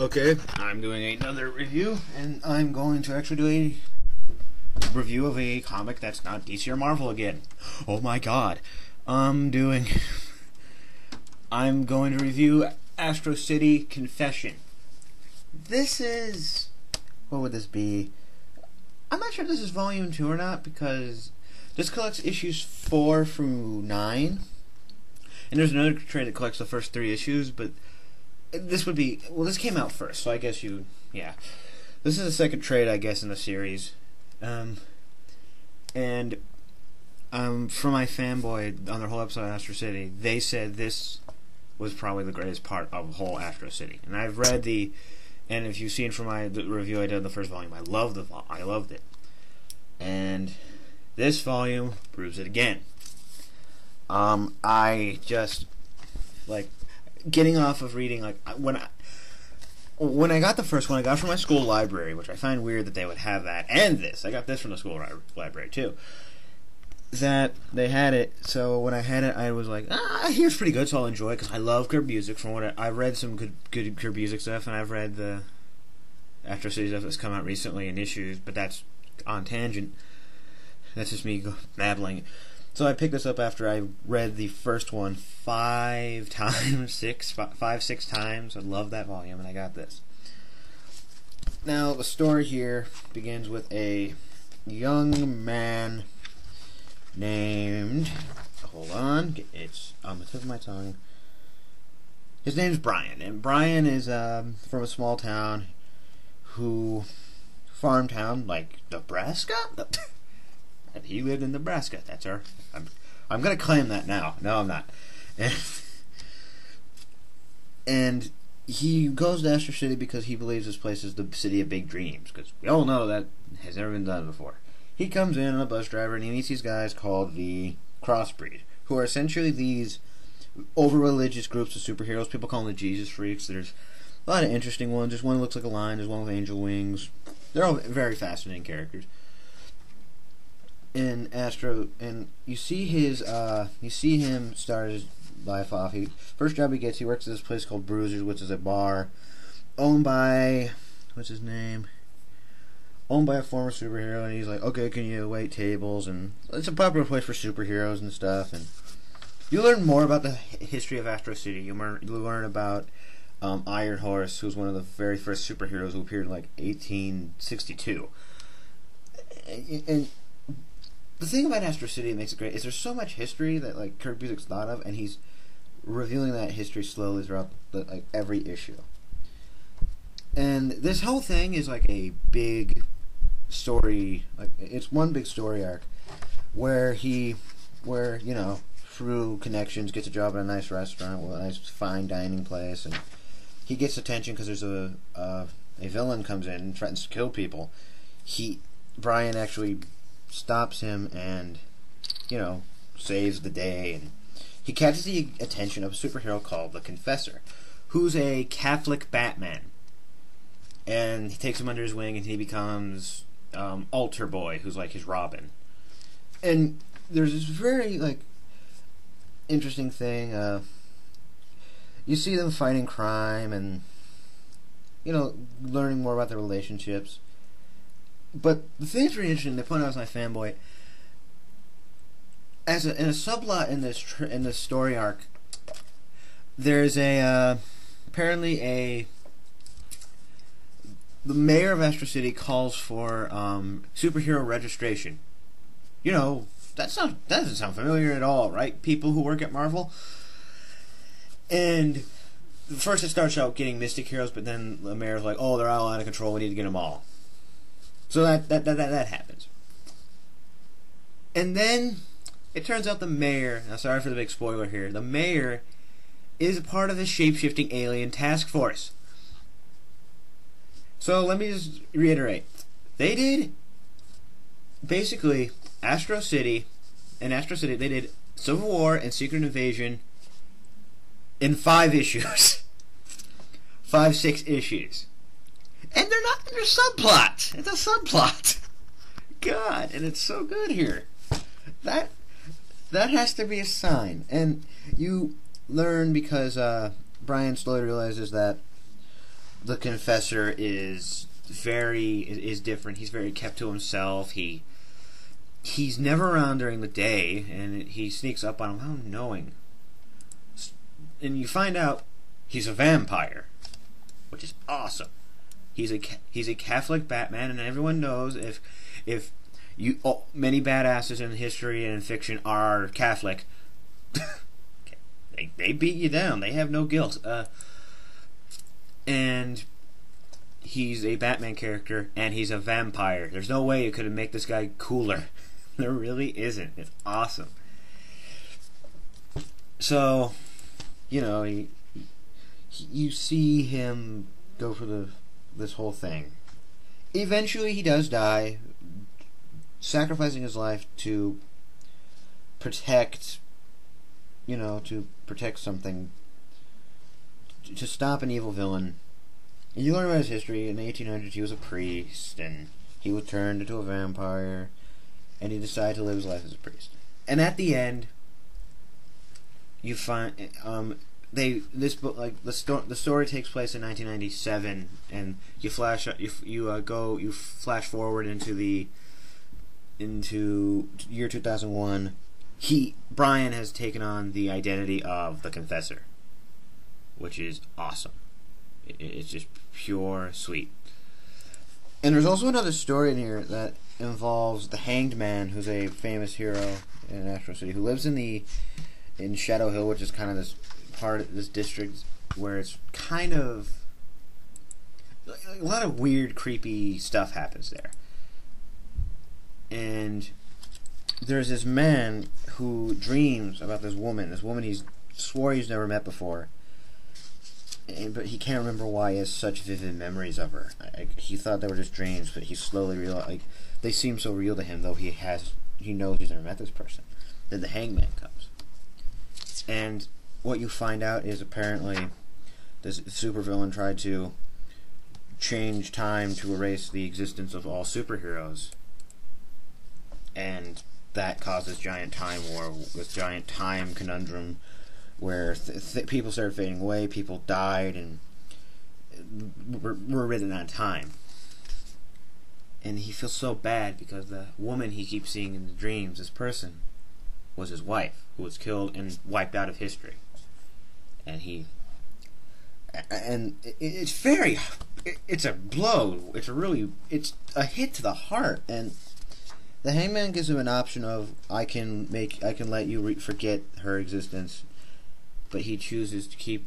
Okay, I'm doing another review, and I'm going to actually do a review of a comic that's not DC or Marvel again. Oh my god. I'm going to review Astro City Confession. This is... what would this be? I'm not sure if this is volume 2 or not, because this collects issues 4 through 9. And there's another trade that collects the first 3 issues, but this would be... well, this came out first, so I guess you... yeah. This is the second trade, I guess, in the series. And from my fanboy on their whole episode of Astro City, they said this was probably the greatest part of the whole Astro City. And I've read the... and if you've seen from the review I did of the first volume, I loved it. And this volume proves it again. I just... like... getting off of reading, like, when I got the first one, I got from my school library, which I find weird that they would have that, and this. I got this from the school library, too. That they had it, so when I had it, I was like, here's pretty good, so I'll enjoy it, because I love Curb Music. From what I've read some good Curb Music stuff, and I've read the Astro City stuff that's come out recently in issues, but that's on tangent. That's just me babbling. So I picked this up after I read the first one 5 times, 6 times. I love that volume, and I got this. Now, the story here begins with a young man named... hold on, it's on the tip of my tongue. His name's Brian, and Brian is from a small town farm town, like Nebraska? And he lived in Nebraska. That's our... I'm gonna claim that now. No, I'm not. And he goes to Astro City because he believes this place is the city of big dreams. Because we all know that has never been done before. He comes in on a bus driver and he meets these guys called the Crossbreed, who are essentially these over-religious groups of superheroes. People call them the Jesus Freaks. There's a lot of interesting ones. There's one that looks like a lion. There's one with angel wings. They're all very fascinating characters. In Astro, and you see him start his life off. First job he gets, he works at this place called Bruisers, which is a bar owned by, what's his name? Owned by a former superhero, and he's like, okay, can you wait tables? And it's a popular place for superheroes and stuff. And you learn more about the history of Astro City. You learn about Iron Horse, who's one of the very first superheroes who appeared in like 1862. And the thing about Astro City that makes it great is there's so much history that like Curb Music's thought of, and he's revealing that history slowly throughout every issue. And this whole thing is like a big story, like it's one big story arc where you know, through connections gets a job at a nice restaurant, with a nice fine dining place, and he gets attention because there's a villain comes in and threatens to kill people. Brian actually stops him and, you know, saves the day, and he catches the attention of a superhero called the Confessor, who's a Catholic Batman, and he takes him under his wing and he becomes Altar Boy, who's like his Robin. And there's this very like interesting thing, you see them fighting crime and, you know, learning more about their relationships. But the thing that's really interesting, the point I was my fanboy, in a subplot in this story arc, there's apparently the mayor of Astro City calls for superhero registration. You know, that doesn't sound familiar at all, right? People who work at Marvel. And first it starts out getting Mystic heroes, but then the mayor's like, oh, they're all out of control, we need to get them all. So that happens. And then it turns out the mayor, now sorry for the big spoiler here, the mayor is a part of the shape-shifting alien task force. So let me just reiterate. They did, basically, Astro City, they did Civil War and Secret Invasion in 5 issues. 6 issues. And they're subplots. It's a subplot. God, and it's so good here. That has to be a sign. And you learn because Brian slowly realizes that the Confessor is different. He's very kept to himself. He's never around during the day, and he sneaks up on him. How knowing! And you find out he's a vampire, which is awesome. He's a Catholic Batman, and everyone knows if many badasses in history and in fiction are Catholic, they beat you down. They have no guilt. And he's a Batman character, and he's a vampire. There's no way you could have made this guy cooler. There really isn't. It's awesome. So, you see him go for this whole thing. Eventually, he does die, sacrificing his life to protect, something, to stop an evil villain. And you learn about his history. In the 1800s, he was a priest, and he was turned into a vampire, and he decided to live his life as a priest. And at the end, you find the story takes place in 1997, and you flash forward into year 2001. Brian has taken on the identity of the Confessor, which is awesome. It's just pure sweet. And there's also another story in here that involves the Hanged Man, who's a famous hero in Astro City, who lives in Shadow Hill, which is kind of this part of this district where it's kind of a lot of weird, creepy stuff happens there. And there's this man who dreams about this woman he swore he's never met before. But he can't remember why he has such vivid memories of her. He thought they were just dreams, but he slowly realized, they seem so real to him, though he knows he's never met this person. Then the Hangman comes. And what you find out is apparently this supervillain tried to change time to erase the existence of all superheroes. And that caused this giant time war, this giant time conundrum, where people started fading away, people died, and were ridden out of time. And he feels so bad because the woman he keeps seeing in the dreams, this person, was his wife, who was killed and wiped out of history. And it's a blow. It's a hit to the heart. And the Hangman gives him an option of, I can let you forget her existence, but he chooses to keep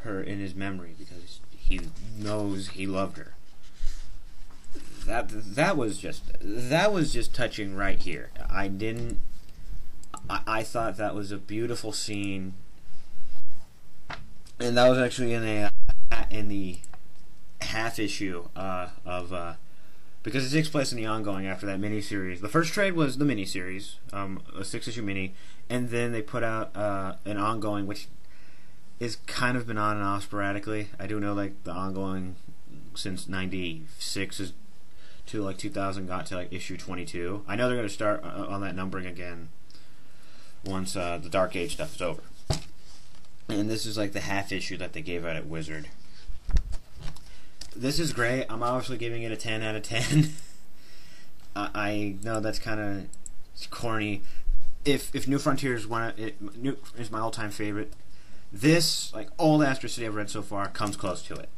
her in his memory because he knows he loved her. That was just touching right here. I thought that was a beautiful scene, and that was actually in the half issue of because it takes place in the ongoing after that miniseries. The first trade was the miniseries, a 6-issue mini, and then they put out an ongoing, which is kind of been on and off sporadically. I do know the ongoing since '96 is to 2000 got to issue 22. I know they're going to start on that numbering again once the Dark Age stuff is over. And this is the half issue that they gave out at Wizard. This is great. I'm obviously giving it a 10 out of 10. I know that's kind of corny. If New Frontiers is my all-time favorite, this, all the Astro City I've read so far, comes close to it.